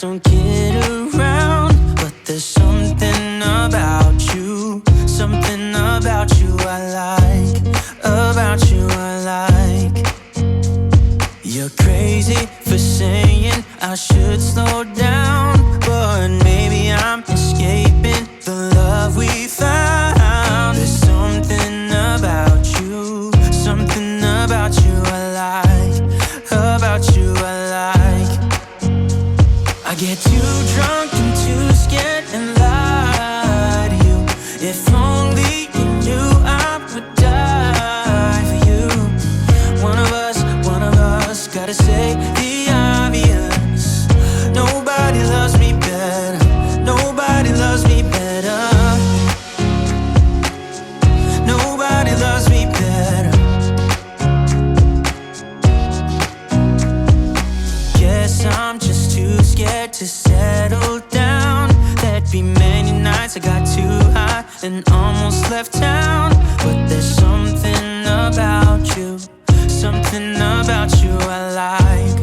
don't get around, but there's something about you, something about you I like, about you I like. You're crazy for saying I should slow down, but maybe I'm escaping the love we found. There's something about you, something about you I like, about you I like. I get too drunk and too scared and lie to you. If only you knew I would die for you. One of us, gotta say the obvious. Nobody loves me better, nobody loves me better. Nobody loves me better. Guess I'm just too scared to settle down. There'd be many nights I got too high and almost left town. But there's something about you, something about you I like,